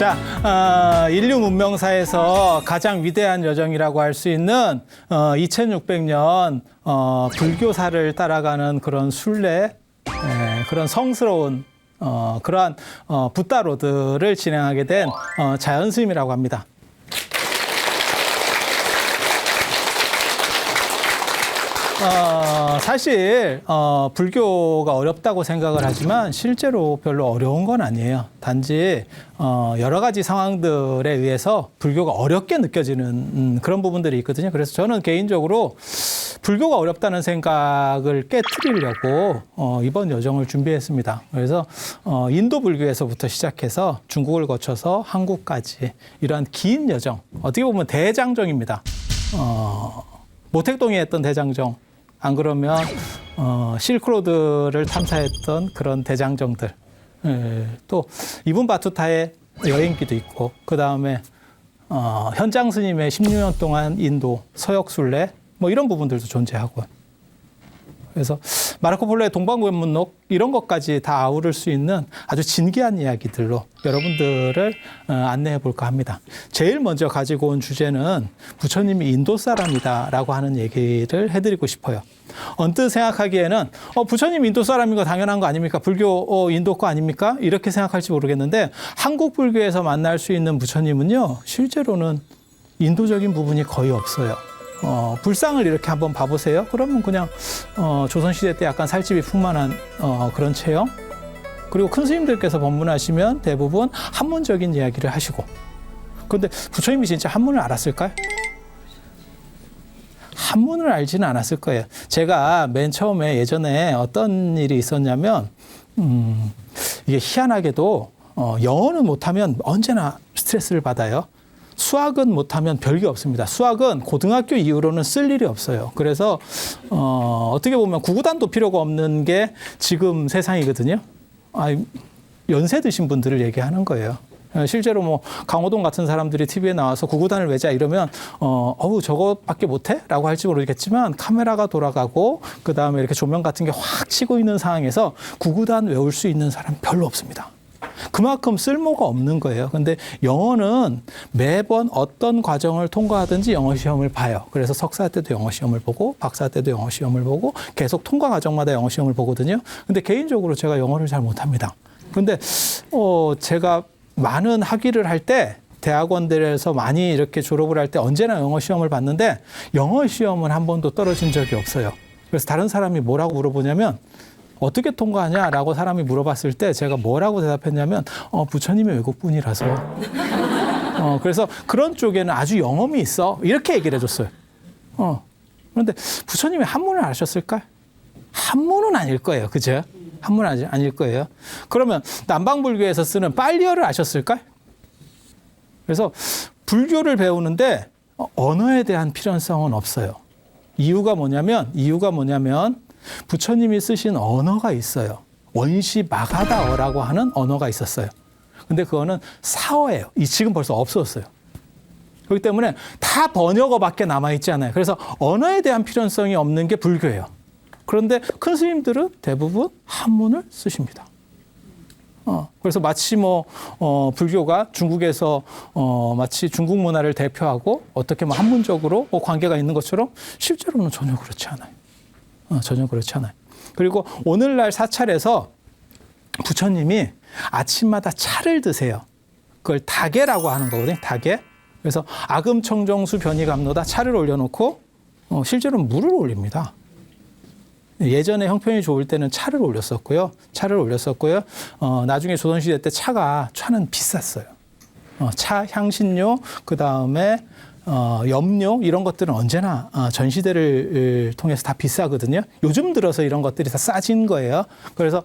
자, 인류 문명사에서 가장 위대한 여정이라고 할 수 있는 2600년 불교사를 따라가는 그런 순례, 그런 성스러운 그러한 붓다로드를 진행하게 된 자연스님이라고 합니다. 사실 불교가 어렵다고 생각을 하지만 실제로 별로 어려운 건 아니에요. 단지 여러 가지 상황들에 의해서 불교가 어렵게 느껴지는 그런 부분들이 있거든요. 그래서 저는 개인적으로 불교가 어렵다는 생각을 깨트리려고 이번 여정을 준비했습니다. 그래서 인도 불교에서부터 시작해서 중국을 거쳐서 한국까지 이러한 긴 여정, 어떻게 보면 대장정입니다. 모택동에 했던 대장정, 안 그러면 실크로드를 탐사했던 그런 대장정들, 또 이분 바투타의 여행기도 있고, 그 다음에 현장 스님의 16년 동안 인도 서역순례, 뭐 이런 부분들도 존재하고, 그래서 마르코폴로의 동방구연문록 이런 것까지 다 아우를 수 있는 아주 진귀한 이야기들로 여러분들을 안내해 볼까 합니다. 제일 먼저 가지고 온 주제는 부처님이 인도 사람이다라고 하는 얘기를 해드리고 싶어요. 언뜻 생각하기에는 부처님 인도 사람인 거 당연한 거 아닙니까? 불교 인도 거 아닙니까? 이렇게 생각할지 모르겠는데 한국 불교에서 만날 수 있는 부처님은요, 실제로는 인도적인 부분이 거의 없어요. 불상을 이렇게 한번 봐보세요. 그러면 그냥 조선시대 때 약간 살집이 풍만한 그런 체형. 그리고 큰 스님들께서 법문하시면 대부분 한문적인 이야기를 하시고. 그런데 부처님이 진짜 한문을 알았을까요? 한문을 알지는 않았을 거예요. 제가 맨 처음에 예전에 어떤 일이 있었냐면 이게 희한하게도 영어는 못하면 언제나 스트레스를 받아요. 수학은 못하면 별게 없습니다. 수학은 고등학교 이후로는 쓸 일이 없어요. 그래서 어떻게 보면 구구단도 필요가 없는 게 지금 세상이거든요. 연세 드신 분들을 얘기하는 거예요. 실제로 뭐 강호동 같은 사람들이 TV에 나와서 구구단을 외자 이러면 저것밖에 못해? 라고 할지 모르겠지만 카메라가 돌아가고 그다음에 이렇게 조명 같은 게 확 치고 있는 상황에서 구구단 외울 수 있는 사람 별로 없습니다. 그만큼 쓸모가 없는 거예요. 근데 영어는 매번 어떤 과정을 통과하든지 영어 시험을 봐요. 그래서 석사 때도 영어 시험을 보고 박사 때도 영어 시험을 보고 계속 통과 과정마다 영어 시험을 보거든요. 근데 개인적으로 제가 영어를 잘 못합니다. 근데 제가 많은 학위를 할 때 대학원들에서 많이 이렇게 졸업을 할 때 언제나 영어 시험을 봤는데 영어 시험은 한 번도 떨어진 적이 없어요. 그래서 다른 사람이 뭐라고 물어보냐면 어떻게 통과하냐라고 사람이 물어봤을 때 제가 뭐라고 대답했냐면 부처님이 외국분이라서 그래서 그런 쪽에는 아주 영험이 있어 이렇게 얘기를 해줬어요. 그런데 부처님이 한문을 아셨을까요? 한문은 아닐 거예요. 그죠? 한문은 아닐 거예요. 그러면 남방불교에서 쓰는 빨리어를 아셨을까요? 그래서 불교를 배우는데 언어에 대한 필연성은 없어요. 이유가 뭐냐면 부처님이 쓰신 언어가 있어요. 원시 마가다어라고 하는 언어가 있었어요. 근데 그거는 사어예요. 지금 벌써 없어졌어요. 그렇기 때문에 다 번역어밖에 남아있지 않아요. 그래서 언어에 대한 필연성이 없는 게 불교예요. 그런데 큰 스님들은 대부분 한문을 쓰십니다. 그래서 마치 불교가 중국에서 마치 중국 문화를 대표하고 어떻게 한문적으로 관계가 있는 것처럼 실제로는 전혀 그렇지 않아요. 전혀 그렇지 않아요. 그리고 오늘날 사찰에서 부처님이 아침마다 차를 드세요. 그걸 다계라고 하는 거거든요. 다계. 그래서 아금청정수 변이감로다 차를 올려놓고 실제로는 물을 올립니다. 예전에 형편이 좋을 때는 차를 올렸었고요. 나중에 조선시대 때 차는 비쌌어요. 차, 향신료, 그 다음에 염료 이런 것들은 언제나 전시대를 통해서 다 비싸거든요. 요즘 들어서 이런 것들이 다 싸진 거예요. 그래서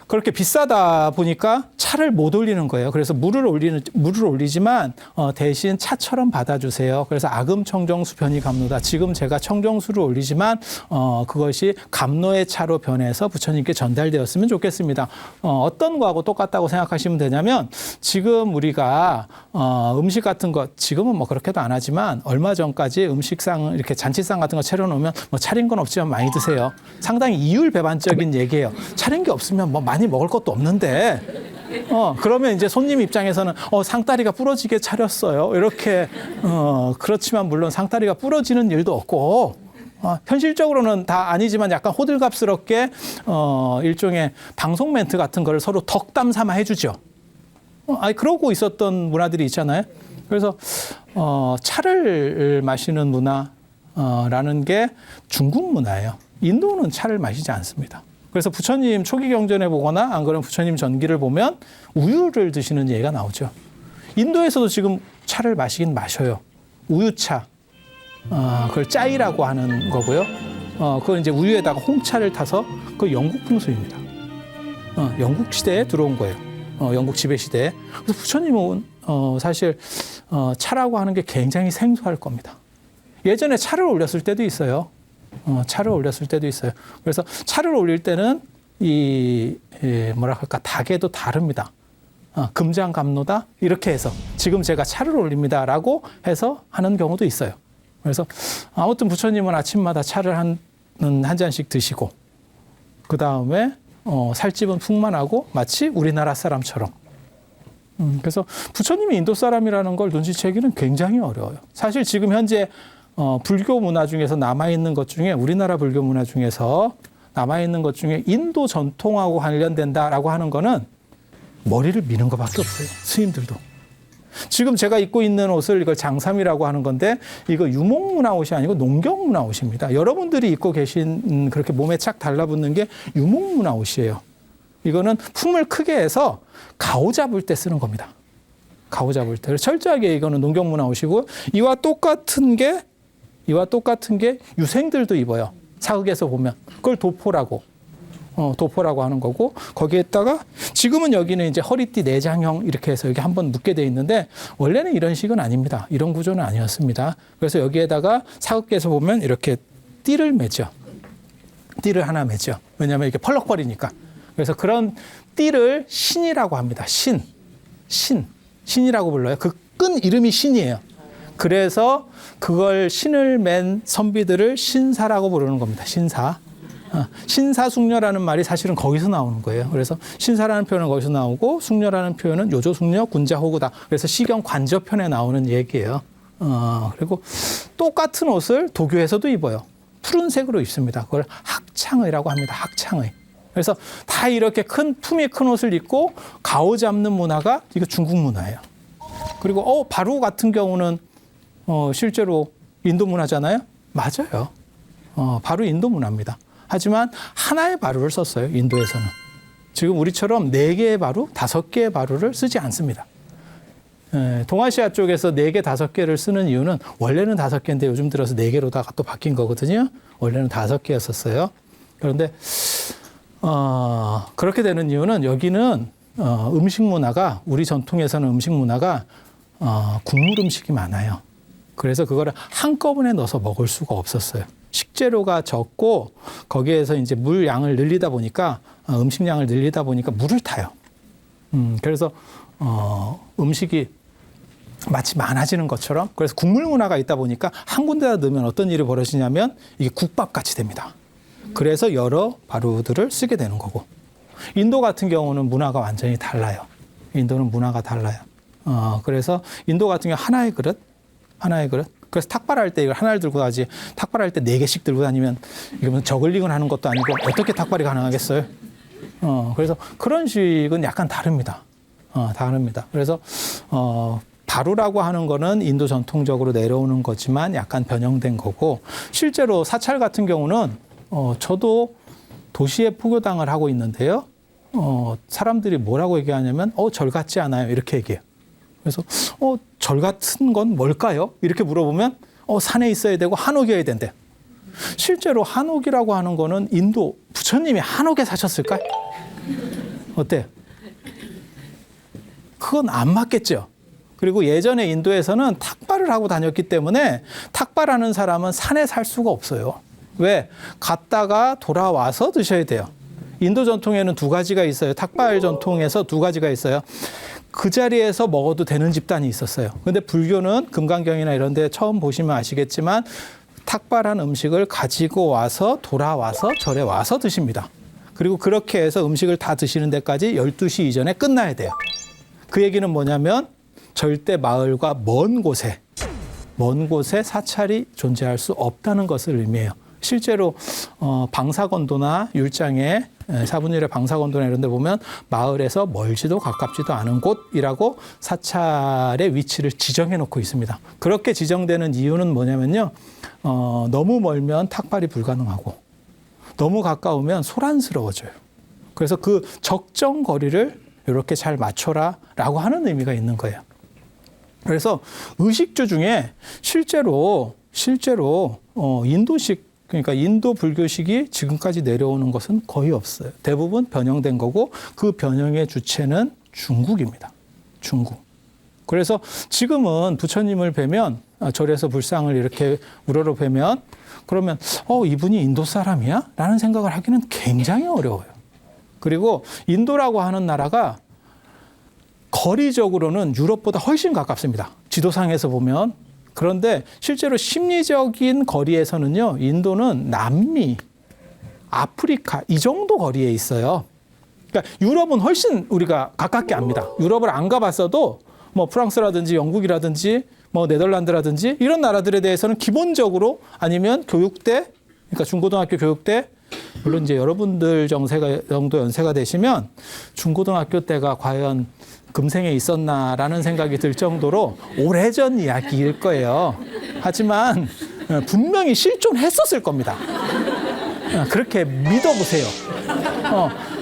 그렇게 비싸다 보니까 차를 못 올리는 거예요. 그래서 물을 올리지만 대신 차처럼 받아주세요. 그래서 아금청정수 변이 감로다. 지금 제가 청정수를 올리지만 그것이 감로의 차로 변해서 부처님께 전달되었으면 좋겠습니다. 어떤 거하고 똑같다고 생각하시면 되냐면 지금 우리가 음식 같은 것 지금은 뭐 그렇게도 안 하지만 얼마 전까지 음식상 이렇게 잔치상 같은 거 차려놓으면 뭐 차린 건 없지만 많이 드세요. 상당히 이율배반적인 얘기예요. 차린 게 없으면 뭐 많이 먹을 것도 없는데 그러면 이제 손님 입장에서는 상다리가 부러지게 차렸어요. 이렇게 그렇지만 물론 상다리가 부러지는 일도 없고 현실적으로는 다 아니지만 약간 호들갑스럽게 일종의 방송 멘트 같은 걸 서로 덕담 삼아 해주죠. 그러고 있었던 문화들이 있잖아요. 그래서 차를 마시는 문화라는 게 중국 문화예요. 인도는 차를 마시지 않습니다. 그래서 부처님 초기 경전에 보거나 안 그러면 부처님 전기를 보면 우유를 드시는 예가 나오죠. 인도에서도 지금 차를 마시긴 마셔요. 우유차. 그걸 짜이라고 하는 거고요. 그걸 이제 우유에다가 홍차를 타서 그 영국 풍수입니다. 영국 시대에 들어온 거예요. 영국 지배 시대에. 그래서 부처님은 사실 차라고 하는 게 굉장히 생소할 겁니다. 예전에 차를 올렸을 때도 있어요. 차를 올렸을 때도 있어요. 그래서 차를 올릴 때는 뭐라 할까, 닭에도 다릅니다. 금장감로다 이렇게 해서 지금 제가 차를 올립니다라고 해서 하는 경우도 있어요. 그래서 아무튼 부처님은 아침마다 차를 한 잔씩 드시고 그 다음에 살집은 풍만하고 마치 우리나라 사람처럼. 그래서 부처님이 인도 사람이라는 걸 눈치채기는 굉장히 어려워요. 사실 지금 현재 불교 문화 중에서 남아있는 것 중에 우리나라 불교 문화 중에서 남아있는 것 중에 인도 전통하고 관련된다라고 하는 거는 머리를 미는 것밖에 없어요. 스님들도. 지금 제가 입고 있는 옷을 이걸 장삼이라고 하는 건데 이거 유목문화 옷이 아니고 농경문화 옷입니다. 여러분들이 입고 계신 그렇게 몸에 착 달라붙는 게 유목문화 옷이에요. 이거는 품을 크게 해서 가오 잡을 때 쓰는 겁니다. 가오 잡을 때. 철저하게 이거는 농경문화 옷이고 이와 똑같은 게 유생들도 입어요. 사극에서 보면. 그걸 도포라고 하는 거고 거기에다가 지금은 여기는 이제 허리띠 내장형 이렇게 해서 여기 한번 묶게 돼 있는데 원래는 이런 식은 아닙니다. 이런 구조는 아니었습니다. 그래서 여기에다가 사극에서 보면 이렇게 띠를 매죠. 띠를 하나 매죠. 왜냐하면 이게 펄럭거리니까. 그래서 그런 띠를 신이라고 합니다. 신이라고 불러요. 그 끈 이름이 신이에요. 그래서 그걸 신을 맨 선비들을 신사라고 부르는 겁니다. 신사. 신사숙녀라는 말이 사실은 거기서 나오는 거예요. 그래서 신사라는 표현은 거기서 나오고 숙녀라는 표현은 요조숙녀 군자호구다. 그래서 시경 관저편에 나오는 얘기예요. 그리고 똑같은 옷을 도교에서도 입어요. 푸른색으로 입습니다. 그걸 학창의라고 합니다. 학창의. 그래서 다 이렇게 품이 큰 옷을 입고 가오 잡는 문화가 이거 중국 문화예요. 그리고 바루 같은 경우는 실제로 인도 문화잖아요. 맞아요. 바로 인도 문화입니다. 하지만 하나의 바루를 썼어요. 인도에서는. 지금 우리처럼 4개의 바루, 5개의 바루를 쓰지 않습니다. 동아시아 쪽에서 4개, 5개를 쓰는 이유는 원래는 5개인데 요즘 들어서 4개로다가 또 바뀐 거거든요. 원래는 5개였었어요. 그런데 그렇게 되는 이유는 여기는 음식 문화가 우리 전통에서는 음식 문화가 국물 음식이 많아요. 그래서 그거를 한꺼번에 넣어서 먹을 수가 없었어요. 식재료가 적고 거기에서 이제 물 양을 늘리다 보니까 음식량을 늘리다 보니까 물을 타요. 그래서 음식이 마치 많아지는 것처럼 그래서 국물 문화가 있다 보니까 한 군데다 넣으면 어떤 일이 벌어지냐면 이게 국밥 같이 됩니다. 그래서 여러 바루들을 쓰게 되는 거고 인도 같은 경우는 문화가 완전히 달라요. 인도는 문화가 달라요. 그래서 인도 같은 경우 하나의 그릇. 그래서 탁발할 때 이걸 하나를 들고 가지 탁발할 때 4개씩 들고 다니면 이러면 저글링을 하는 것도 아니고 어떻게 탁발이 가능하겠어요? 그래서 그런 식은 약간 다릅니다. 다릅니다. 그래서 바루라고 하는 거는 인도 전통적으로 내려오는 거지만 약간 변형된 거고 실제로 사찰 같은 경우는 저도 도시에 포교당을 하고 있는데요. 사람들이 뭐라고 얘기하냐면 절 같지 않아요. 이렇게 얘기해요. 그래서 절 같은 건 뭘까요? 이렇게 물어보면 산에 있어야 되고 한옥이어야 된대. 실제로 한옥이라고 하는 거는 인도 부처님이 한옥에 사셨을까? 어때? 그건 안 맞겠죠. 그리고 예전에 인도에서는 탁발을 하고 다녔기 때문에 탁발하는 사람은 산에 살 수가 없어요. 왜? 갔다가 돌아와서 드셔야 돼요. 인도 전통에는 2가지가 있어요. 탁발 전통에서 2가지가 있어요. 그 자리에서 먹어도 되는 집단이 있었어요. 근데 불교는 금강경이나 이런 데 처음 보시면 아시겠지만 탁발한 음식을 가지고 와서 돌아와서 절에 와서 드십니다. 그리고 그렇게 해서 음식을 다 드시는 데까지 12시 이전에 끝나야 돼요. 그 얘기는 뭐냐면 절대 마을과 먼 곳에 사찰이 존재할 수 없다는 것을 의미해요. 실제로 방사건도나 율장에 사분율의 방사건도나 이런 데 보면 마을에서 멀지도 가깝지도 않은 곳이라고 사찰의 위치를 지정해 놓고 있습니다. 그렇게 지정되는 이유는 뭐냐면요. 너무 멀면 탁발이 불가능하고 너무 가까우면 소란스러워져요. 그래서 그 적정 거리를 이렇게 잘 맞춰라 라고 하는 의미가 있는 거예요. 그래서 의식주 중에 실제로 인도식, 그러니까 인도 불교식이 지금까지 내려오는 것은 거의 없어요. 대부분 변형된 거고 그 변형의 주체는 중국입니다. 중국. 그래서 지금은 부처님을 뵈면 절에서 불상을 이렇게 우러러 뵈면 그러면 이분이 인도 사람이야? 라는 생각을 하기는 굉장히 어려워요. 그리고 인도라고 하는 나라가 거리적으로는 유럽보다 훨씬 가깝습니다. 지도상에서 보면. 그런데 실제로 심리적인 거리에서는요, 인도는 남미, 아프리카 이 정도 거리에 있어요. 그러니까 유럽은 훨씬 우리가 가깝게 압니다. 유럽을 안 가봤어도 뭐 프랑스라든지 영국이라든지 뭐 네덜란드라든지 이런 나라들에 대해서는 기본적으로 아니면 교육대, 그러니까 중고등학교 교육대, 물론 이제 여러분들 정도 연세가 되시면 중고등학교 때가 과연 금생에 있었나라는 생각이 들 정도로 오래전 이야기일 거예요. 하지만 분명히 실존했었을 겁니다. 그렇게 믿어보세요.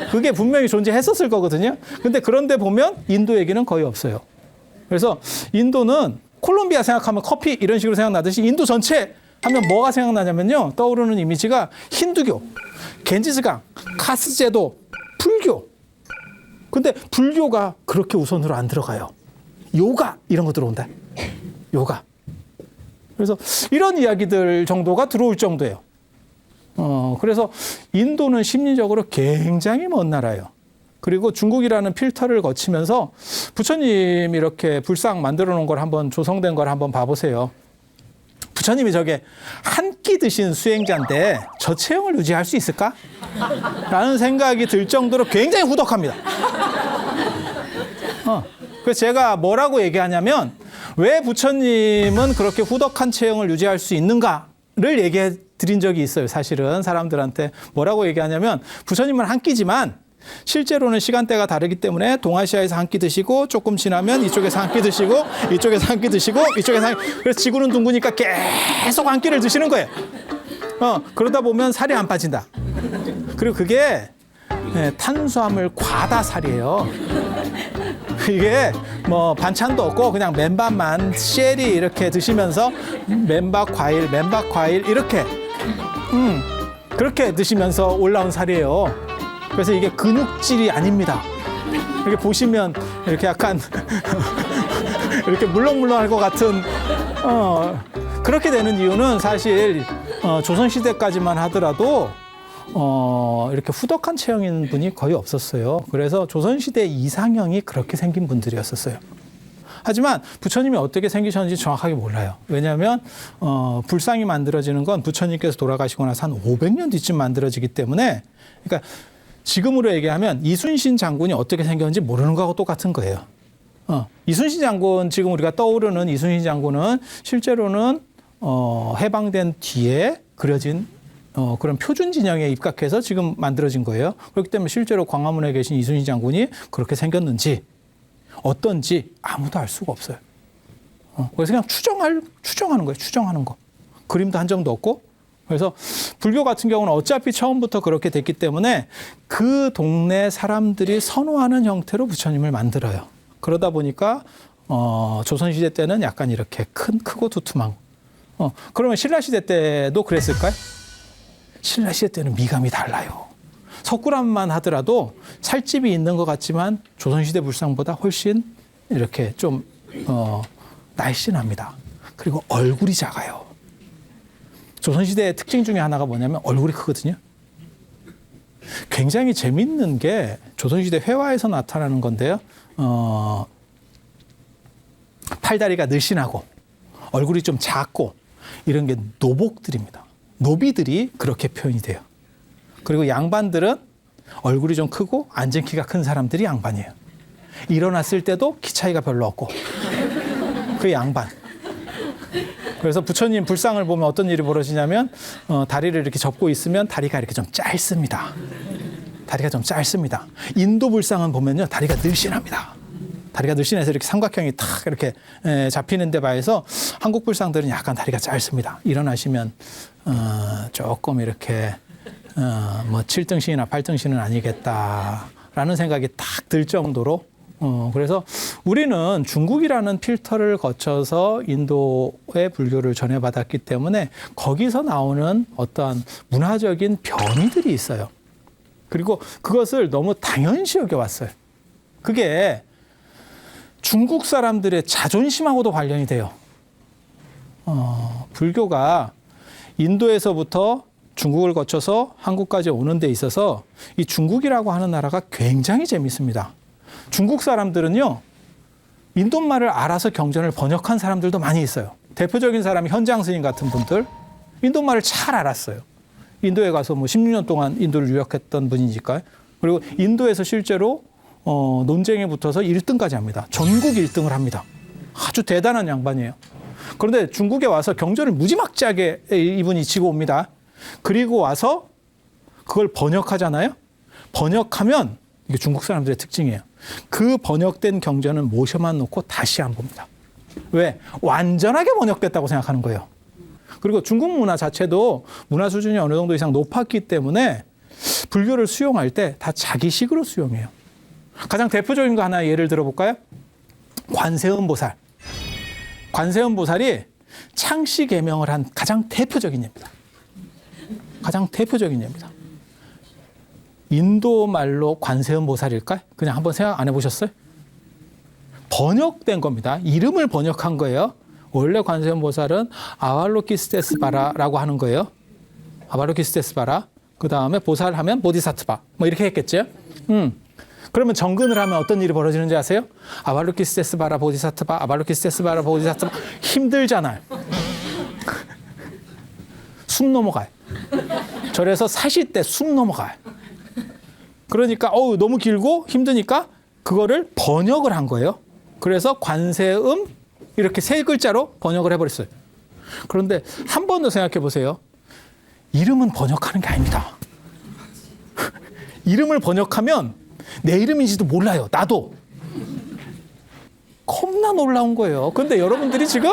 그게 분명히 존재했었을 거거든요. 근데 그런데 보면 인도 얘기는 거의 없어요. 그래서 인도는 콜롬비아 생각하면 커피 이런 식으로 생각나듯이 인도 전체 하면 뭐가 생각나냐면요. 떠오르는 이미지가 힌두교, 겐지스강, 카스제도, 불교. 근데 불교가 그렇게 우선으로 안 들어가요. 요가 이런 거 들어온다. 요가. 그래서 이런 이야기들 정도가 들어올 정도예요. 그래서 인도는 심리적으로 굉장히 먼 나라예요. 그리고 중국이라는 필터를 거치면서 부처님 이렇게 불상 만들어 놓은 걸 한번 조성된 걸 한번 봐보세요. 부처님이 저게 한 끼 드신 수행자인데 저 체형을 유지할 수 있을까? 라는 생각이 들 정도로 굉장히 후덕합니다. 그래서 제가 뭐라고 얘기하냐면 왜 부처님은 그렇게 후덕한 체형을 유지할 수 있는가를 얘기해 드린 적이 있어요. 사실은 사람들한테 뭐라고 얘기하냐면 부처님은 한 끼지만 실제로는 시간대가 다르기 때문에 동아시아에서 한 끼 드시고 조금 지나면 이쪽에서 한 끼 드시고 이쪽에서 한 끼 드시고 이쪽에서 한 끼, 그래서 지구는 둥그니까 계속 한 끼를 드시는 거예요. 그러다 보면 살이 안 빠진다. 그리고 그게 탄수화물 과다살이에요. 이게 뭐 반찬도 없고 그냥 맨밥만 쉐리 이렇게 드시면서 맨밥 과일 이렇게 그렇게 드시면서 올라온 살이에요. 그래서 이게 근육질이 아닙니다. 이렇게 보시면 이렇게 약간 이렇게 물렁물렁할 것 같은 그렇게 되는 이유는 사실 조선시대까지만 하더라도 이렇게 후덕한 체형인 분이 거의 없었어요. 그래서 조선시대 이상형이 그렇게 생긴 분들이었었어요. 하지만 부처님이 어떻게 생기셨는지 정확하게 몰라요. 왜냐하면 불상이 만들어지는 건 부처님께서 돌아가시고 나서 한 500년 뒤쯤 만들어지기 때문에 그러니까 지금으로 얘기하면 이순신 장군이 어떻게 생겼는지 모르는 거하고 똑같은 거예요. 이순신 장군, 지금 우리가 떠오르는 이순신 장군은 실제로는 해방된 뒤에 그려진 그런 표준 진영에 입각해서 지금 만들어진 거예요. 그렇기 때문에 실제로 광화문에 계신 이순신 장군이 그렇게 생겼는지 어떤지 아무도 알 수가 없어요. 그래서 그냥 추정하는 거예요. 추정하는 거. 그림도 한 점도 없고. 그래서 불교 같은 경우는 어차피 처음부터 그렇게 됐기 때문에 그 동네 사람들이 선호하는 형태로 부처님을 만들어요. 그러다 보니까 조선시대 때는 약간 이렇게 크고 두툼한 그러면 신라시대 때도 그랬을까요? 신라시대 때는 미감이 달라요. 석굴암만 하더라도 살집이 있는 것 같지만 조선시대 불상보다 훨씬 이렇게 좀 날씬합니다. 그리고 얼굴이 작아요. 조선시대의 특징 중에 하나가 뭐냐면 얼굴이 크거든요. 굉장히 재밌는 게 조선시대 회화에서 나타나는 건데요. 팔다리가 늘씬하고 얼굴이 좀 작고 이런 게 노복들입니다. 노비들이 그렇게 표현이 돼요. 그리고 양반들은 얼굴이 좀 크고 앉은 키가 큰 사람들이 양반이에요. 일어났을 때도 키 차이가 별로 없고 그 양반. 그래서 부처님 불상을 보면 어떤 일이 벌어지냐면 다리를 이렇게 접고 있으면 다리가 이렇게 좀 짧습니다. 다리가 좀 짧습니다. 인도 불상은 보면요 다리가 늘씬합니다. 다리가 늘씬해서 이렇게 삼각형이 탁 이렇게 잡히는 데 비해서 한국 불상들은 약간 다리가 짧습니다. 일어나시면 조금 이렇게 뭐 7등신이나 8등신은 아니겠다라는 생각이 딱 들 정도로 그래서 우리는 중국이라는 필터를 거쳐서 인도의 불교를 전해받았기 때문에 거기서 나오는 어떠한 문화적인 변이들이 있어요. 그리고 그것을 너무 당연시 여겨왔어요. 그게 중국 사람들의 자존심하고도 관련이 돼요. 불교가 인도에서부터 중국을 거쳐서 한국까지 오는 데 있어서 이 중국이라고 하는 나라가 굉장히 재밌습니다. 중국 사람들은요, 인도말을 알아서 경전을 번역한 사람들도 많이 있어요. 대표적인 사람이 현장 스님 같은 분들, 인도말을 잘 알았어요. 인도에 가서 뭐 16년 동안 인도를 유학했던 분이니까요. 그리고 인도에서 실제로 논쟁에 붙어서 1등까지 합니다. 전국 1등을 합니다. 아주 대단한 양반이에요. 그런데 중국에 와서 경전을 무지막지하게 이분이 지고 옵니다. 그리고 와서 그걸 번역하잖아요. 번역하면 이게 중국 사람들의 특징이에요. 그 번역된 경전은 모셔만 놓고 다시 안 봅니다. 왜? 완전하게 번역됐다고 생각하는 거예요. 그리고 중국 문화 자체도 문화 수준이 어느 정도 이상 높았기 때문에 불교를 수용할 때 다 자기식으로 수용해요. 가장 대표적인 거 하나 예를 들어볼까요? 관세음 보살. 관세음 보살이 창씨 계명을 한 가장 대표적인 예입니다. 가장 대표적인 예입니다. 인도 말로 관세음 보살일까요? 그냥 한번 생각 안 해보셨어요? 번역된 겁니다. 이름을 번역한 거예요. 원래 관세음 보살은 아왈로키스테스바라라고 하는 거예요. 아왈로키스테스바라. 그 다음에 보살하면 보디사트바. 뭐 이렇게 했겠죠? 그러면 정근을 하면 어떤 일이 벌어지는지 아세요? 아왈로키스테스바라 보디사트바, 아왈로키스테스바라 보디사트바. 힘들잖아요. 숨 넘어가요. 절에서 사실 때 숨 넘어가요. 그러니까 너무 길고 힘드니까 그거를 번역을 한 거예요. 그래서 관세음 이렇게 3글자로 번역을 해버렸어요. 그런데 한 번 더 생각해 보세요. 이름은 번역하는 게 아닙니다. 이름을 번역하면 내 이름인지도 몰라요. 나도. 겁나 놀라운 거예요. 그런데 여러분들이 지금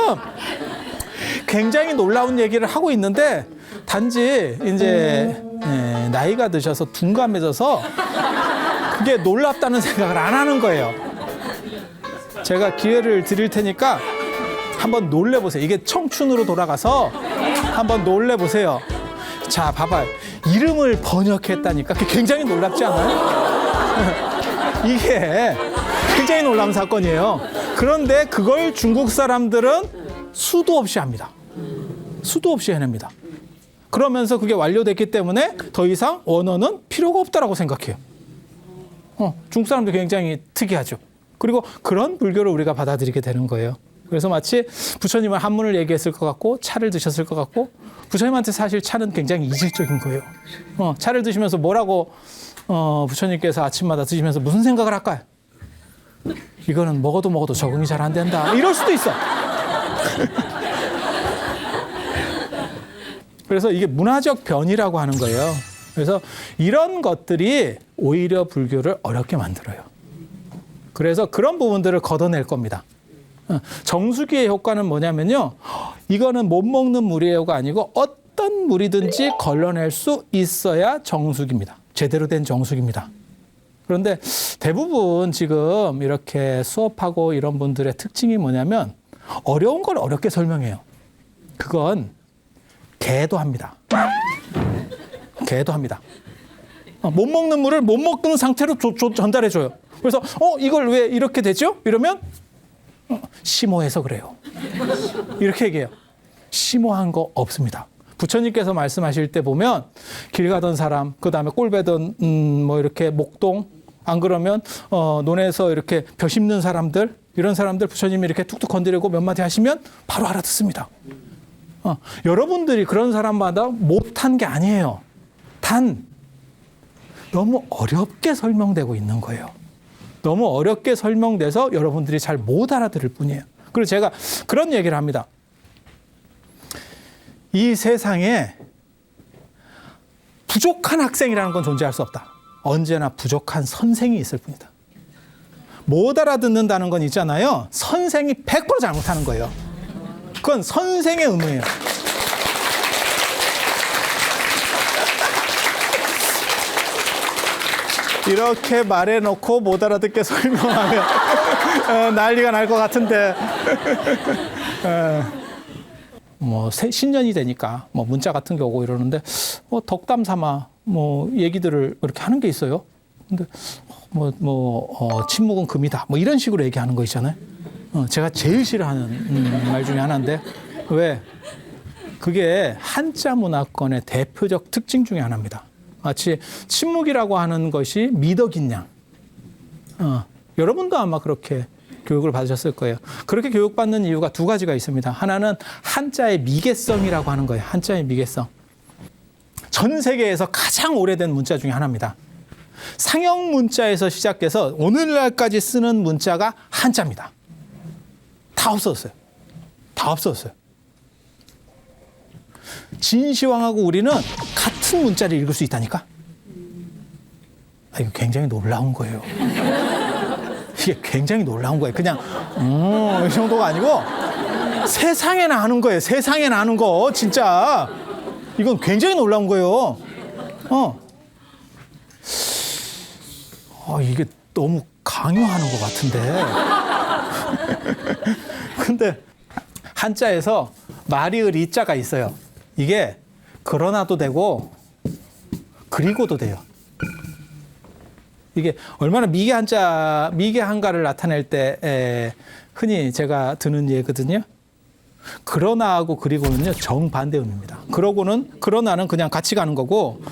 굉장히 놀라운 얘기를 하고 있는데 단지 이제 나이가 드셔서 둔감해져서 그게 놀랍다는 생각을 안 하는 거예요. 제가 기회를 드릴 테니까 한번 놀래보세요. 이게 청춘으로 돌아가서 한번 놀래보세요. 자, 봐봐요. 이름을 번역했다니까. 그게 굉장히 놀랍지 않아요? 이게 굉장히 놀라운 사건이에요. 그런데 그걸 중국 사람들은 수도 없이 합니다. 수도 없이 해냅니다. 그러면서 그게 완료됐기 때문에 더 이상 원어는 필요가 없다라고 생각해요. 중국 사람도 굉장히 특이하죠. 그리고 그런 불교를 우리가 받아들이게 되는 거예요. 그래서 마치 부처님은 한문을 얘기했을 것 같고 차를 드셨을 것 같고 부처님한테 사실 차는 굉장히 이질적인 거예요. 차를 드시면서 뭐라고 부처님께서 아침마다 드시면서 무슨 생각을 할까요? 이거는 먹어도 적응이 잘 안 된다. 이럴 수도 있어. 그래서 이게 문화적 변이라고 하는 거예요. 그래서 이런 것들이 오히려 불교를 어렵게 만들어요. 그래서 그런 부분들을 걷어낼 겁니다. 정수기의 효과는 뭐냐면요. 이거는 못 먹는 물이에요가 아니고 어떤 물이든지 걸러낼 수 있어야 정수기입니다. 제대로 된 정수기입니다. 그런데 대부분 지금 이렇게 수업하고 이런 분들의 특징이 뭐냐면 어려운 걸 어렵게 설명해요. 그건 개도 합니다. 개도 합니다. 못 먹는 물을 못 먹는 상태로 전달해줘요. 그래서 이걸 왜 이렇게 되죠? 이러면 심오해서 그래요. 이렇게 얘기해요. 심오한 거 없습니다. 부처님께서 말씀하실 때 보면 길 가던 사람, 그 다음에 꼴 베던 뭐 이렇게 목동, 안 그러면 논에서 이렇게 벼 심는 사람들, 이런 사람들 부처님이 이렇게 툭툭 건드리고 몇 마디 하시면 바로 알아듣습니다. 여러분들이 그런 사람마다 못한 게 아니에요. 단 너무 어렵게 설명되고 있는 거예요. 너무 어렵게 설명돼서 여러분들이 잘 못 알아들을 뿐이에요. 그리고 제가 그런 얘기를 합니다. 이 세상에 부족한 학생이라는 건 존재할 수 없다. 언제나 부족한 선생이 있을 뿐이다. 못 알아듣는다는 건 있잖아요. 선생이 100% 잘못하는 거예요. 그건 선생의 의무예요. 이렇게 말해놓고 못 알아듣게 설명하면 난리가 날 것 같은데 뭐 신년이 되니까 뭐 문자 같은 게 오고 이러는데 덕담 삼아 뭐 얘기들을 이렇게 하는 게 있어요. 근데 침묵은 금이다 뭐 이런 식으로 얘기하는 거 있잖아요. 제가 제일 싫어하는 말 중에 하나인데 왜? 그게 한자 문화권의 대표적 특징 중에 하나입니다. 마치 침묵이라고 하는 것이 미덕인 양. 여러분도 아마 그렇게 교육을 받으셨을 거예요. 그렇게 교육받는 이유가 두 가지가 있습니다. 하나는 한자의 미개성이라고 하는 거예요. 한자의 미개성. 전 세계에서 가장 오래된 문자 중에 하나입니다. 상형 문자에서 시작해서 오늘날까지 쓰는 문자가 한자입니다. 다 없어졌어요. 다 없어졌어요. 진시황하고 우리는 같은 문자를 읽을 수 있다니까? 이거 굉장히 놀라운 거예요. 이게 굉장히 놀라운 거예요. 그냥, 이 정도가 아니고, 세상에나 하는 거예요. 세상에나 하는 거, 진짜. 이건 굉장히 놀라운 거예요. 이게 너무 강요하는 것 같은데. 근데, 한자에서 말이을 이자가 있어요. 이게 그러나도 되고 그리고도 돼요. 이게 얼마나 미개 한가를 나타낼 때 흔히 제가 드는 예거든요. 그러나하고 그리고는요 정반대음입니다. 그러나는 그냥 같이 가는 거고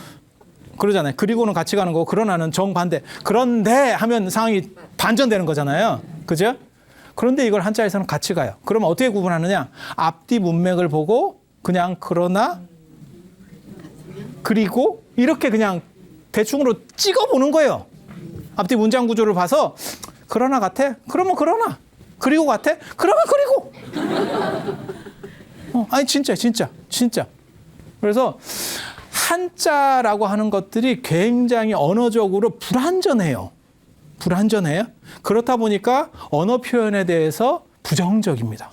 그러잖아요. 그리고는 같이 가는 거고 그러나는 정반대. 그런데 하면 상황이 반전되는 거잖아요. 그죠? 그런데 이걸 한자에서는 같이 가요. 그러면 어떻게 구분하느냐? 앞뒤 문맥을 보고 그냥 그러나 그리고 이렇게 그냥 대충으로 찍어보는 거예요. 앞뒤 문장 구조를 봐서 그러나 같아? 그러면 그러나. 그리고 같아? 그러면 그리고. 아니 진짜. 그래서 한자라고 하는 것들이 굉장히 언어적으로 불완전해요. 그렇다 보니까 언어 표현에 대해서 부정적입니다.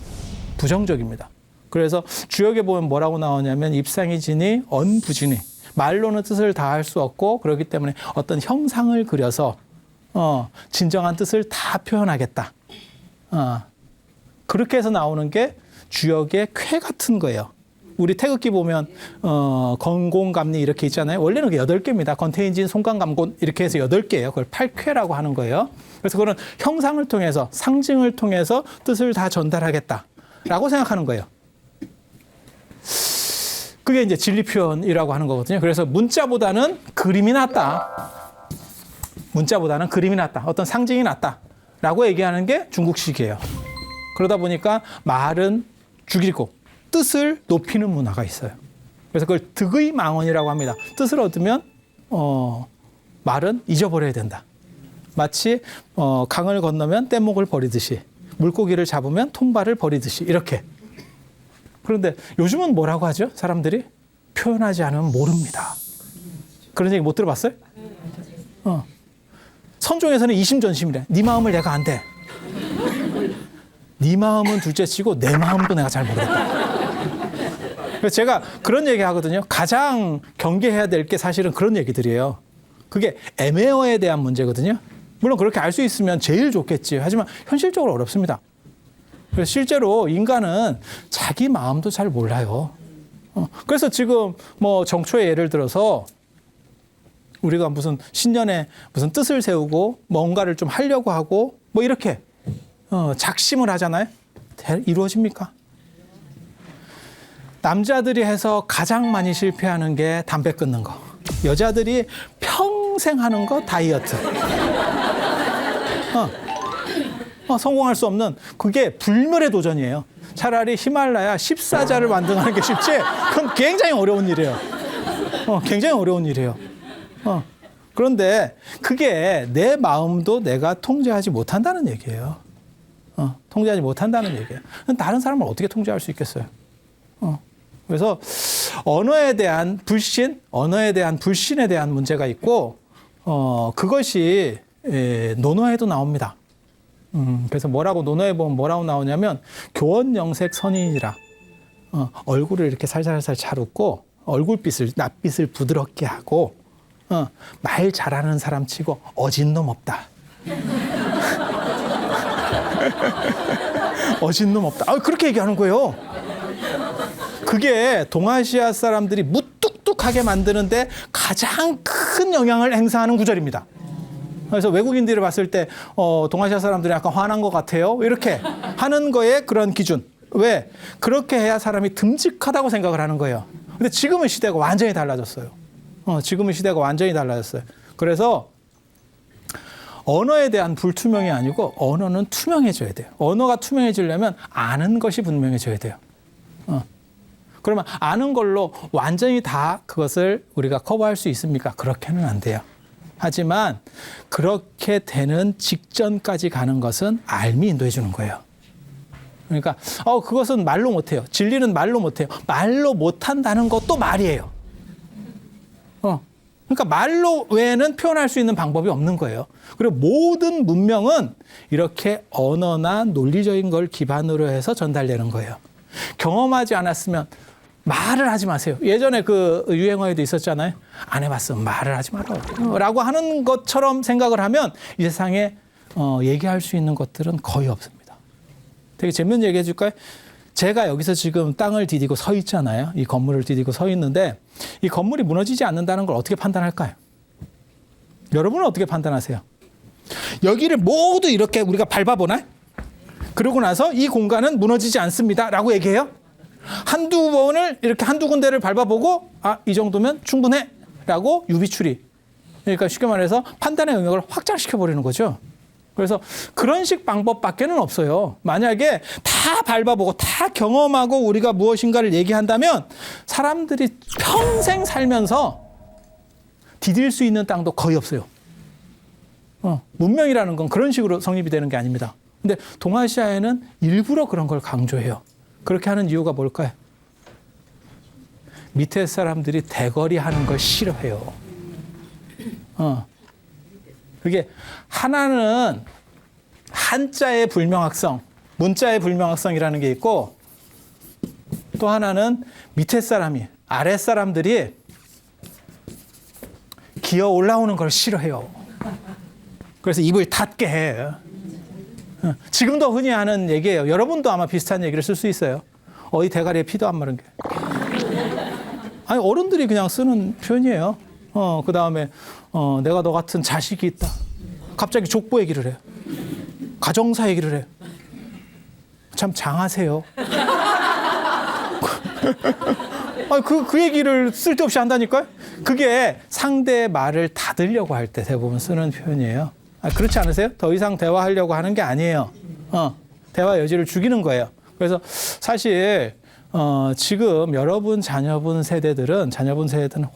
그래서 주역에 보면 뭐라고 나오냐면 입상이 지니 언부지니 말로는 뜻을 다할 수 없고 그렇기 때문에 어떤 형상을 그려서 진정한 뜻을 다 표현하겠다. 그렇게 해서 나오는 게 주역의 쾌 같은 거예요. 우리 태극기 보면 건공감리 이렇게 있잖아요. 원래는 8개입니다. 건태인진, 송강감곤 이렇게 해서 8개예요. 그걸 8쾌라고 하는 거예요. 그래서 그런 형상을 통해서 상징을 통해서 뜻을 다 전달하겠다라고 생각하는 거예요. 그게 이제 진리 표현이라고 하는 거거든요. 그래서 문자보다는 그림이 낫다. 어떤 상징이 낫다라고 얘기하는 게 중국식이에요. 그러다 보니까 말은 죽이고 뜻을 높이는 문화가 있어요. 그래서 그걸 득의 망언이라고 합니다. 뜻을 얻으면 말은 잊어버려야 된다. 마치 강을 건너면 뗏목을 버리듯이 물고기를 잡으면 통발을 버리듯이 이렇게. 그런데 요즘은 뭐라고 하죠? 사람들이 표현하지 않으면 모릅니다. 그런 얘기 못 들어봤어요? 선종에서는 이심전심이래. 네 마음을 내가 안 돼. 네 마음은 둘째치고 내 마음도 내가 잘 모르겠다. 그래서 제가 그런 얘기 하거든요. 가장 경계해야 될 게 사실은 그런 얘기들이에요. 그게 애매어에 대한 문제거든요. 물론 그렇게 알 수 있으면 제일 좋겠지. 하지만 현실적으로 어렵습니다. 그래서 실제로 인간은 자기 마음도 잘 몰라요. 그래서 지금 뭐 정초에 예를 들어서 우리가 무슨 신년에 무슨 뜻을 세우고 뭔가를 좀 하려고 하고 뭐 이렇게 작심을 하잖아요. 이루어집니까? 남자들이 해서 가장 많이 실패하는 게 담배 끊는 거. 여자들이 평생 하는 거 다이어트. 성공할 수 없는 그게 불멸의 도전이에요. 차라리 히말라야 14자를 완등하는 게 쉽지 그건 굉장히 어려운 일이에요. 그런데 그게 내 마음도 내가 통제하지 못한다는 얘기예요. 통제하지 못한다는 얘기예요. 다른 사람을 어떻게 통제할 수 있겠어요? 그래서 언어에 대한 불신, 언어에 대한 불신에 대한 문제가 있고, 그것이 논어에도 나옵니다. 그래서 논어에 보면 뭐라고 나오냐면, 교원영색 선인이라, 얼굴을 이렇게 살살살 잘 웃고, 낯빛을 부드럽게 하고, 말 잘하는 사람 치고 어진 놈 없다. 어진 놈 없다. 그렇게 얘기하는 거예요. 그게 동아시아 사람들이 무뚝뚝하게 만드는데 가장 큰 영향을 행사하는 구절입니다. 그래서 외국인들이 봤을 때 동아시아 사람들이 약간 화난 것 같아요. 이렇게 하는 거에 그런 기준. 왜? 그렇게 해야 사람이 듬직하다고 생각을 하는 거예요. 근데 지금은 시대가 완전히 달라졌어요. 지금은 시대가 완전히 달라졌어요. 그래서 언어에 대한 불투명이 아니고 언어는 투명해져야 돼요. 언어가 투명해지려면 아는 것이 분명해져야 돼요. 그러면 아는 걸로 완전히 다 그것을 우리가 커버할 수 있습니까? 그렇게는 안 돼요. 하지만 그렇게 되는 직전까지 가는 것은 알미 인도해 주는 거예요. 그러니까 그것은 말로 못해요. 진리는 말로 못해요. 말로 못한다는 것도 말이에요. 그러니까 말로 외에는 표현할 수 있는 방법이 없는 거예요. 그리고 모든 문명은 이렇게 언어나 논리적인 걸 기반으로 해서 전달되는 거예요. 경험하지 않았으면 말을 하지 마세요. 예전에 그 유행어에도 있었잖아요. 안 해봤으면 말을 하지 마라. 라고 하는 것처럼 생각을 하면 이 세상에 얘기할 수 있는 것들은 거의 없습니다. 되게 재밌는 얘기 해줄까요? 제가 여기서 지금 땅을 디디고 서 있잖아요. 이 건물을 디디고 서 있는데 이 건물이 무너지지 않는다는 걸 어떻게 판단할까요? 여러분은 어떻게 판단하세요? 여기를 모두 이렇게 우리가 밟아보나? 그러고 나서 이 공간은 무너지지 않습니다. 라고 얘기해요. 한두 번을 이렇게 한두 군데를 밟아보고 이 정도면 충분해. 라고 유비추리. 그러니까 쉽게 말해서 판단의 영역을 확장시켜버리는 거죠. 그래서 그런 식 방법밖에는 없어요. 만약에 다 밟아보고 다 경험하고 우리가 무엇인가를 얘기한다면 사람들이 평생 살면서 디딜 수 있는 땅도 거의 없어요. 문명이라는 건 그런 식으로 성립이 되는 게 아닙니다. 근데 동아시아에는 일부러 그런 걸 강조해요. 그렇게 하는 이유가 뭘까요? 밑에 사람들이 대거리 하는 걸 싫어해요. 그게 하나는 한자의 불명확성, 문자의 불명확성이라는 게 있고 또 하나는 밑에 사람이, 아래 사람들이 기어 올라오는 걸 싫어해요. 그래서 입을 닫게 해. 지금도 흔히 하는 얘기예요. 여러분도 아마 비슷한 얘기를 쓸 수 있어요. 어디 대가리에 피도 안 마른 게. 아니 어른들이 그냥 쓰는 표현이에요. 그 다음에 내가 너 같은 자식이 있다. 갑자기 족보 얘기를 해요. 가정사 얘기를 해요. 참 장하세요. 그 얘기를 쓸데없이 한다니까요. 그게 상대의 말을 닫으려고 할 때 대부분 쓰는 표현이에요. 그렇지 않으세요? 더 이상 대화하려고 하는 게 아니에요. 대화 여지를 죽이는 거예요. 그래서 사실 지금 여러분 자녀분 세대들은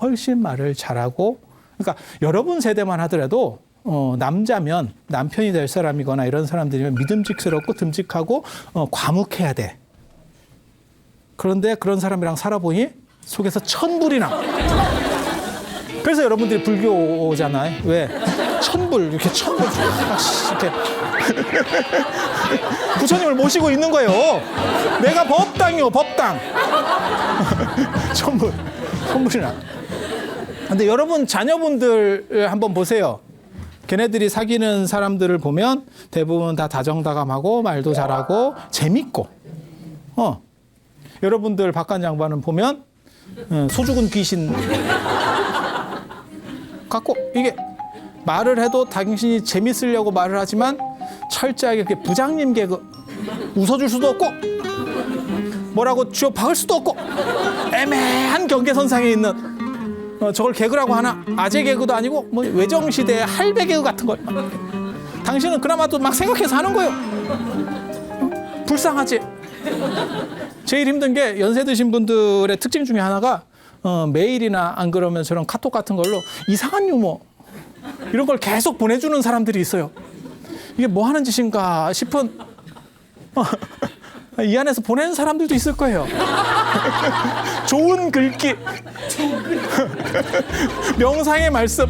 훨씬 말을 잘하고, 그러니까 여러분 세대만 하더라도 남자면 남편이 될 사람이거나 이런 사람들이면 믿음직스럽고 듬직하고 과묵해야 돼. 그런데 그런 사람이랑 살아보니 속에서 천불이 나. 그래서 여러분들이 불교잖아요. 왜? 천불, 이렇게 천불, 이렇게 부처님을 모시고 있는 거예요. 내가 법당이요, 법당. 천불이 나. 근데 여러분 자녀분들 한번 보세요. 걔네들이 사귀는 사람들을 보면 대부분 다 다정다감하고 말도 잘하고 재밌고, 여러분들 바깥 양반은 보면 소죽은 귀신 갖고, 이게 말을 해도 당신이 재밌으려고 말을 하지만 철저하게 이렇게 부장님 개그 웃어줄 수도 없고 뭐라고 쥐어 박을 수도 없고 애매한 경계선상에 있는 저걸 개그라고 하나? 아재 개그도 아니고 뭐 외정시대의 할배 개그 같은 걸 당신은 그나마도 막 생각해서 하는 거예요. 불쌍하지? 제일 힘든 게 연세 드신 분들의 특징 중에 하나가 메일이나 안 그러면 저런 카톡 같은 걸로 이상한 유머, 이런 걸 계속 보내주는 사람들이 있어요. 이게 뭐 하는 짓인가 싶은 이 안에서 보내는 사람들도 있을 거예요. 좋은 글귀, 명상의 말씀,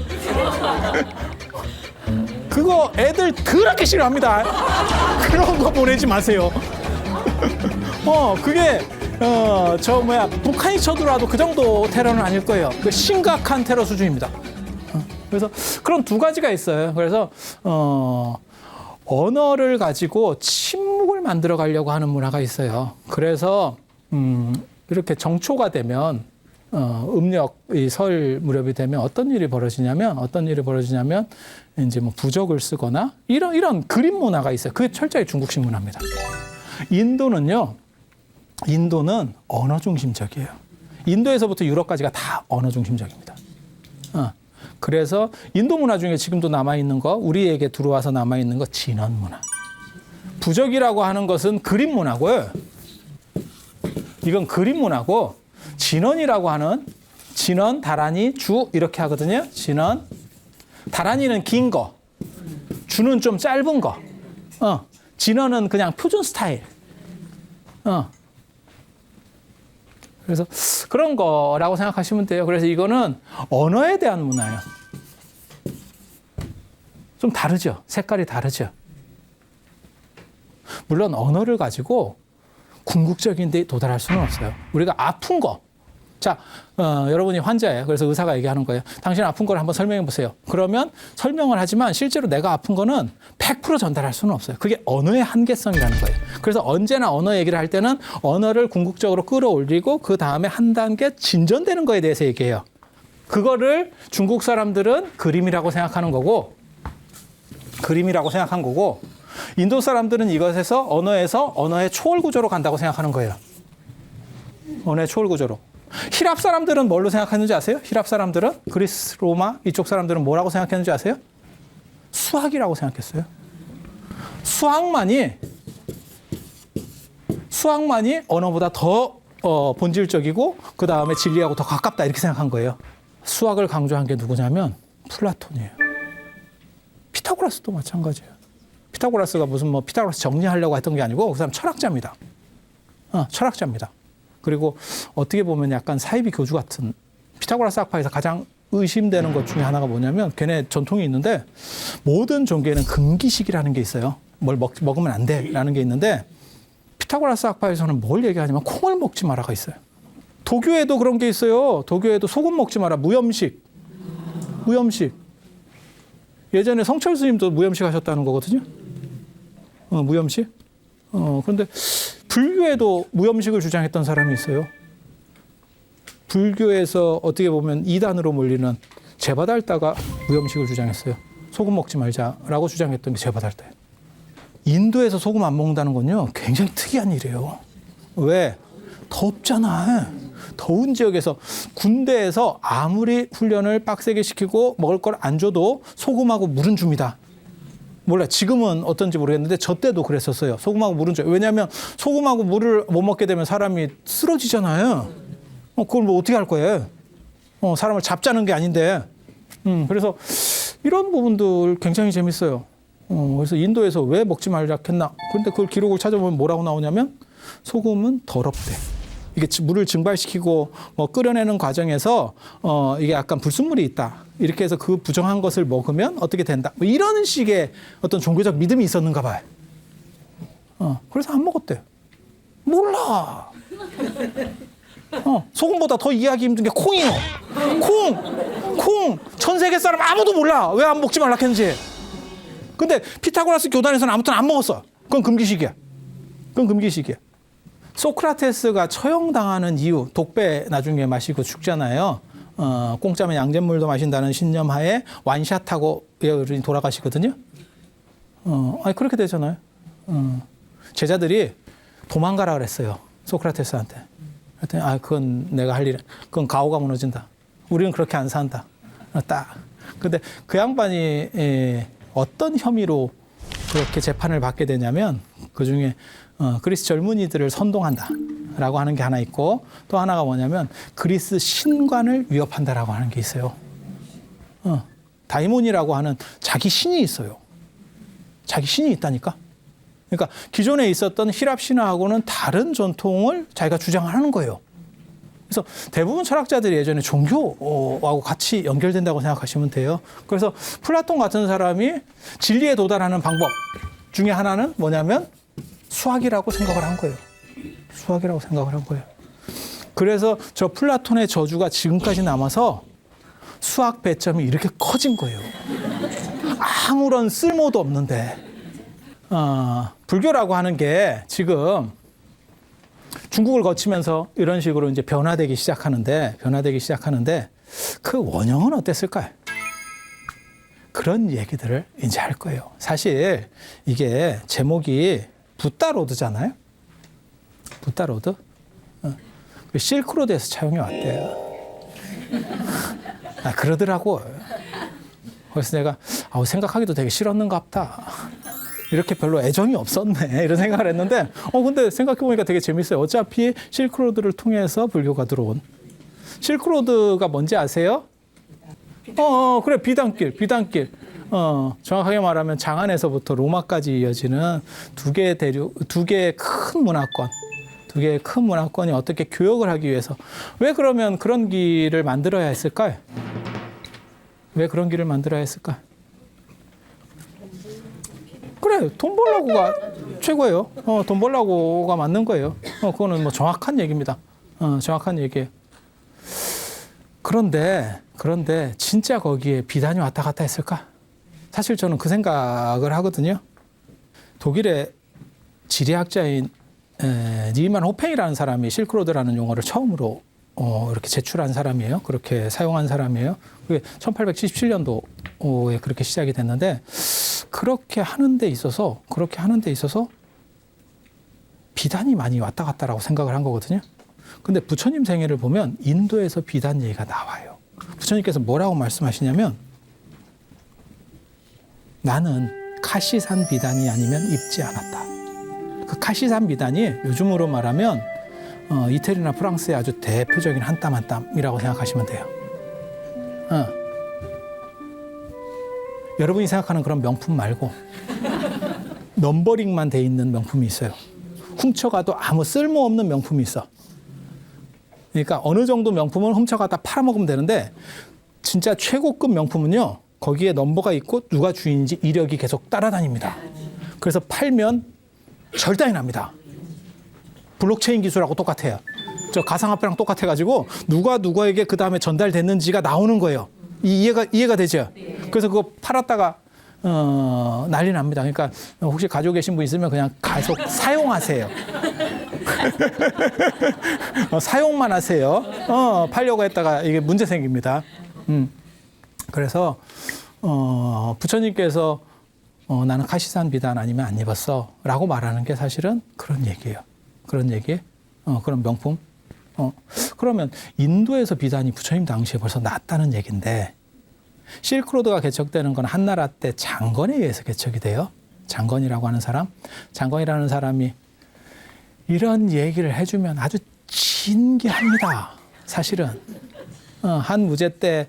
그거 애들 그렇게 싫어합니다. 그런 거 보내지 마세요. 그게 북한이 쳐들어와도 그 정도 테러는 아닐 거예요. 그 심각한 테러 수준입니다. 그래서 그런 두 가지가 있어요. 그래서 언어를 가지고 침묵을 만들어 가려고 하는 문화가 있어요. 그래서 이렇게 정초가 되면 음력이 설 무렵이 되면 어떤 일이 벌어지냐면 이제 뭐 부적을 쓰거나 이런 그림 문화가 있어요. 그게 철저히 중국식 문화입니다. 인도는 언어 중심적이에요. 인도에서부터 유럽까지가 다 언어 중심적입니다. 그래서 인도 문화 중에 지금도 남아있는 거, 우리에게 들어와서 남아있는 거 진원 문화. 부적이라고 하는 것은 그림 문화고요. 이건 그림 문화고, 진원이라고 하는 진원, 다란이, 주 이렇게 하거든요. 진원. 다란이는 긴 거, 주는 좀 짧은 거. 진원은 그냥 표준 스타일. 그래서 그런 거라고 생각하시면 돼요. 그래서 이거는 언어에 대한 문화예요. 좀 다르죠. 색깔이 다르죠. 물론 언어를 가지고 궁극적인 데 도달할 수는 없어요. 우리가 아픈 거. 자, 여러분이 환자예요. 그래서 의사가 얘기하는 거예요. 당신 아픈 걸 한번 설명해 보세요. 그러면 설명을 하지만 실제로 내가 아픈 거는 100% 전달할 수는 없어요. 그게 언어의 한계성이라는 거예요. 그래서 언제나 언어 얘기를 할 때는 언어를 궁극적으로 끌어올리고 그 다음에 한 단계 진전되는 거에 대해서 얘기해요. 그거를 중국 사람들은 그림이라고 생각하는 거고, 인도 사람들은 이것에서 언어의 초월 구조로 간다고 생각하는 거예요. 언어의 초월 구조로. 히랍 사람들은 뭘로 생각했는지 아세요? 히랍 사람들은, 그리스, 로마 이쪽 사람들은 뭐라고 생각했는지 아세요? 수학이라고 생각했어요. 수학만이 언어보다 더 본질적이고 그 다음에 진리하고 더 가깝다 이렇게 생각한 거예요. 수학을 강조한 게 누구냐면 플라톤이에요. 피타고라스도 마찬가지예요. 피타고라스가 무슨 피타고라스 정리하려고 했던 게 아니고 그 사람 철학자입니다. 철학자입니다. 그리고 어떻게 보면 약간 사이비 교주 같은, 피타고라스 학파에서 가장 의심되는 것 중에 하나가 뭐냐면 걔네 전통이 있는데 모든 종교에는 금기식이라는 게 있어요. 뭘 먹으면 안 돼라는 게 있는데 피타고라스 학파에서는 뭘 얘기하냐면 콩을 먹지 마라가 있어요. 도교에도 그런 게 있어요. 도교에도 소금 먹지 마라. 무염식. 예전에 성철 스님도 무염식 하셨다는 거거든요. 무염식. 그런데 불교에도 무염식을 주장했던 사람이 있어요. 불교에서 어떻게 보면 이단으로 몰리는 제바달다가 무염식을 주장했어요. 소금 먹지 말자라고 주장했던 게 제바달다예요. 인도에서 소금 안 먹는다는 건요, 굉장히 특이한 일이에요. 왜? 덥잖아. 더운 지역에서, 군대에서 아무리 훈련을 빡세게 시키고 먹을 걸 안 줘도 소금하고 물은 줍니다. 몰라, 지금은 어떤지 모르겠는데 저 때도 그랬었어요. 소금하고 물은 줘요. 왜냐하면 소금하고 물을 못 먹게 되면 사람이 쓰러지잖아요. 그걸 뭐 어떻게 할 거예요? 사람을 잡자는 게 아닌데. 그래서 이런 부분들 굉장히 재밌어요. 그래서 인도에서 왜 먹지 말자 했나? 그런데 그걸 기록을 찾아보면 뭐라고 나오냐면 소금은 더럽대. 이게 물을 증발시키고 끓여내는 과정에서 이게 약간 불순물이 있다. 이렇게 해서 그 부정한 것을 먹으면 어떻게 된다. 이런 식의 어떤 종교적 믿음이 있었는가 봐요. 그래서 안 먹었대요. 몰라. 소금보다 더 이해하기 힘든 게 콩이에요. 콩. 전 세계 사람 아무도 몰라. 왜 안 먹지 말라 했는지. 근데 피타고라스 교단에서는 아무튼 안 먹었어. 그건 금기식이야. 소크라테스가 처형당하는 이유, 독배 나중에 마시고 죽잖아요. 공짜면 양잿물도 마신다는 신념하에 완샷하고 돌아가시거든요. 그렇게 되잖아요. 제자들이 도망가라 그랬어요. 소크라테스한테. 그랬더니 그건 내가 할 일, 그건 가오가 무너진다. 우리는 그렇게 안 산다. 딱. 근데 그 양반이 어떤 혐의로 그렇게 재판을 받게 되냐면 그중에 그리스 젊은이들을 선동한다라고 하는 게 하나 있고, 또 하나가 뭐냐면 그리스 신관을 위협한다라고 하는 게 있어요. 다이몬이라고 하는 자기 신이 있어요. 자기 신이 있다니까. 그러니까 기존에 있었던 히랍 신화하고는 다른 전통을 자기가 주장하는 거예요. 그래서 대부분 철학자들이 예전에 종교하고 같이 연결된다고 생각하시면 돼요. 그래서 플라톤 같은 사람이 진리에 도달하는 방법 중에 하나는 뭐냐면 수학이라고 생각을 한 거예요. 수학이라고 생각을 한 거예요. 그래서 저 플라톤의 저주가 지금까지 남아서 수학 배점이 이렇게 커진 거예요. 아무런 쓸모도 없는데. 불교라고 하는 게 지금 중국을 거치면서 이런 식으로 이제 변화되기 시작하는데 그 원형은 어땠을까요? 그런 얘기들을 이제 할 거예요. 사실 이게 제목이 붓다로드잖아요. 붓다로드. 실크로드에서 차용해 왔대요. 그러더라고. 그래서 내가 생각하기도 되게 싫었는가 보다. 이렇게 별로 애정이 없었네. 이런 생각을 했는데 근데 생각해보니까 되게 재밌어요. 어차피 실크로드를 통해서 불교가 들어온. 실크로드가 뭔지 아세요? 그래. 비단길. 정확하게 말하면 장안에서부터 로마까지 이어지는 두 개의 큰 문화권. 두 개의 큰 문화권이 어떻게 교역을 하기 위해서. 왜 그러면 그런 길을 만들어야 했을까요? 왜 그런 길을 만들어야 했을까? 그래, 돈 벌라고가 최고예요. 돈 벌라고가 맞는 거예요. 그거는 뭐 정확한 얘기입니다. 정확한 얘기예요. 그런데 진짜 거기에 비단이 왔다 갔다 했을까? 사실 저는 그 생각을 하거든요. 독일의 지리학자인 니만 호팽이라는 사람이 실크로드라는 용어를 처음으로 이렇게 제출한 사람이에요. 그렇게 사용한 사람이에요. 그게 1877년도에 그렇게 시작이 됐는데 그렇게 하는 데 있어서 비단이 많이 왔다 갔다라고 생각을 한 거거든요. 근데 부처님 생애를 보면 인도에서 비단 얘기가 나와요. 부처님께서 뭐라고 말씀하시냐면 나는 카시산 비단이 아니면 입지 않았다. 그 카시산 비단이 요즘으로 말하면 이태리나 프랑스의 아주 대표적인 한 땀 한 땀이라고 생각하시면 돼요. 여러분이 생각하는 그런 명품 말고 넘버링만 돼 있는 명품이 있어요. 훔쳐가도 아무 쓸모없는 명품이 있어. 그러니까 어느 정도 명품은 훔쳐가다 팔아먹으면 되는데 진짜 최고급 명품은요. 거기에 넘버가 있고 누가 주인인지 이력이 계속 따라다닙니다. 그래서 팔면 절단이 납니다. 블록체인 기술하고 똑같아요. 저 가상화폐랑 똑같아가지고 누가 누구에게 그 다음에 전달됐는지가 나오는 거예요. 이해가 되죠? 그래서 그거 팔았다가 난리 납니다. 그러니까 혹시 가지고 계신 분 있으면 그냥 계속 사용하세요. 사용만 하세요. 팔려고 했다가 이게 문제 생깁니다. 그래서 부처님께서 나는 카시산 비단 아니면 안 입었어 라고 말하는 게 사실은 그런 얘기예요. 그런 얘기, 그런 명품. 그러면 인도에서 비단이 부처님 당시에 벌써 났다는 얘기인데 실크로드가 개척되는 건 한나라 때 장건에 의해서 개척이 돼요. 장건이라고 하는 사람. 장건이라는 사람이 이런 얘기를 해주면 아주 신기합니다. 사실은. 한 무제 때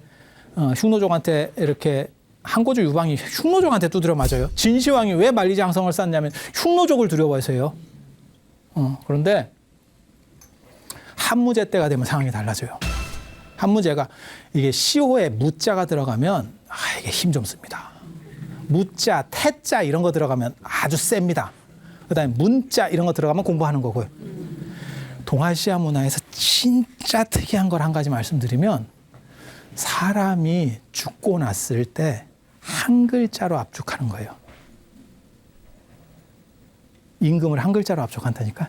흉노족한테 이렇게 항고주 유방이 흉노족한테 두드려 맞아요. 진시황이 왜 만리장성을 쌓냐면 흉노족을 두려워해서요. 그런데 한무제 때가 되면 상황이 달라져요. 한무제가 이게 시호에 무자가 들어가면 이게 힘 좀 씁니다. 무자, 태자 이런 거 들어가면 아주 셉니다. 그다음에 문자 이런 거 들어가면 공부하는 거고요. 동아시아 문화에서 진짜 특이한 걸 한 가지 말씀드리면 사람이 죽고 났을 때 한 글자로 압축하는 거예요. 임금을 한 글자로 압축한다니까.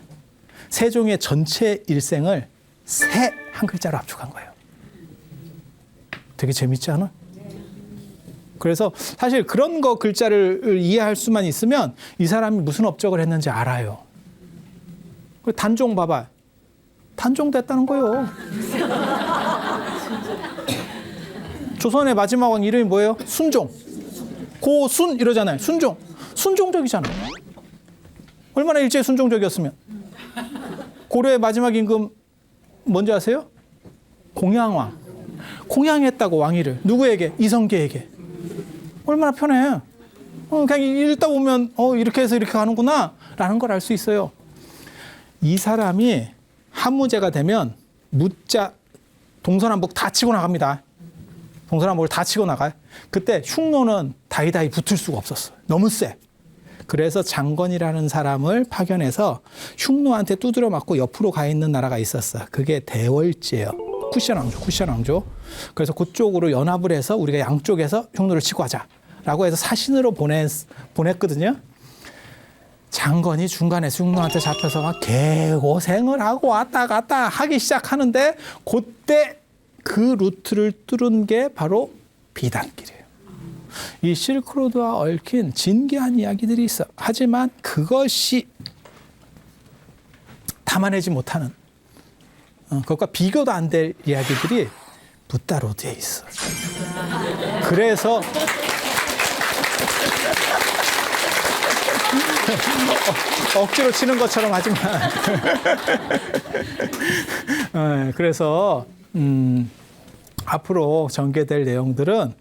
세종의 전체 일생을 세 한 글자로 압축한 거예요. 되게 재밌지 않아? 그래서 사실 그런 거 글자를 이해할 수만 있으면 이 사람이 무슨 업적을 했는지 알아요. 단종 봐봐. 단종 됐다는 거예요. 조선의 마지막 왕 이름이 뭐예요? 순종. 고순 이러잖아요. 순종. 순종적이잖아요. 얼마나 일제히 순종적이었으면. 고려의 마지막 임금 뭔지 아세요? 공양왕. 공양했다고 왕위를. 누구에게? 이성계에게. 얼마나 편해. 그냥 읽다 보면 이렇게 해서 이렇게 가는구나 라는 걸 알 수 있어요. 이 사람이 한무제가 되면 무자 동서남북 다 치고 나갑니다. 동서남북을 다 치고 나가요. 그때 흉노는 다이다이 붙을 수가 없었어요. 너무 세. 그래서 장건이라는 사람을 파견해서 흉노한테 두드려 맞고 옆으로 가 있는 나라가 있었어. 그게 대월지예요. 쿠션 왕조. 그래서 그쪽으로 연합을 해서 우리가 양쪽에서 흉노를 치고 하자라고 해서 사신으로 보냈거든요. 장건이 중간에서 흉노한테 잡혀서 막 개고생을 하고 왔다 갔다 하기 시작하는데 그때 그 루트를 뚫은 게 바로 비단길이에요. 이 실크로드와 얽힌 진귀한 이야기들이 있어. 하지만 그것이 담아내지 못하는 그것과 비교도 안 될 이야기들이 붓다로드에 있어. 그래서 억지로 치는 것처럼 하지만 그래서 앞으로 전개될 내용들은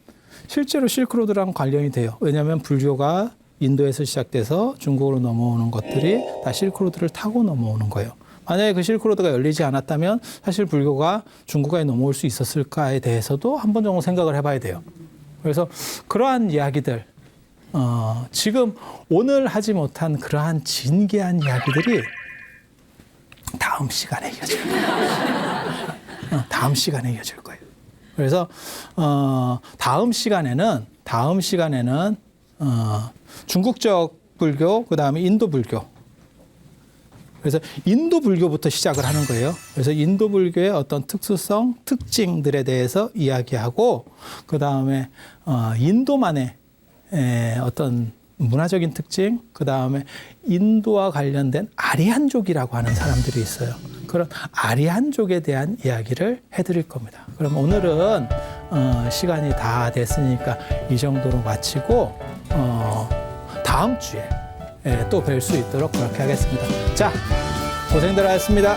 실제로 실크로드랑 관련이 돼요. 왜냐하면 불교가 인도에서 시작돼서 중국으로 넘어오는 것들이 다 실크로드를 타고 넘어오는 거예요. 만약에 그 실크로드가 열리지 않았다면 사실 불교가 중국에 넘어올 수 있었을까에 대해서도 한 번 정도 생각을 해봐야 돼요. 그래서 그러한 이야기들, 지금 오늘 하지 못한 그러한 진귀한 이야기들이 다음 시간에 이어질 거예요. 다음 시간에 이어질 거예요. 그래서 다음 시간에는 중국적 불교, 그 다음에 인도 불교. 그래서 인도 불교부터 시작을 하는 거예요. 그래서 인도 불교의 어떤 특수성, 특징들에 대해서 이야기하고, 그 다음에 인도만의 어떤 문화적인 특징, 그 다음에 인도와 관련된 아리안족이라고 하는 사람들이 있어요. 그런 아리안족에 대한 이야기를 해드릴 겁니다. 그럼 오늘은 시간이 다 됐으니까 이 정도로 마치고 다음 주에 또 뵐 수 있도록 그렇게 하겠습니다. 자, 고생들 하셨습니다.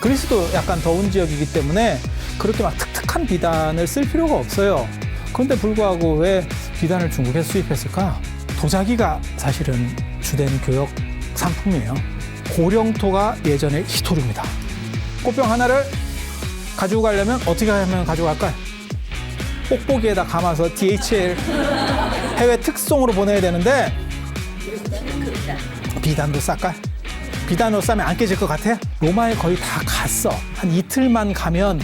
그리스도 약간 더운 지역이기 때문에 그렇게 막 특특한 비단을 쓸 필요가 없어요. 그런데 불구하고 왜 비단을 중국에서 수입했을까? 도자기가 사실은 주된 교역 상품이에요. 고령토가 예전에 히토류입니다. 꽃병 하나를 가지고 가려면 어떻게 하면 가져갈까요? 뽁뽁이에다 감아서 DHL 해외 특송으로 보내야 되는데 비단도 쌀까요? 비단으로 싸면 안 깨질 것 같아? 로마에 거의 다 갔어. 한 이틀만 가면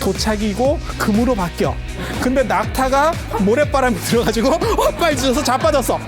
도착이고 금으로 바뀌어. 근데 낙타가 모래바람이 들어가지고 헛발 찢어서 자빠졌어.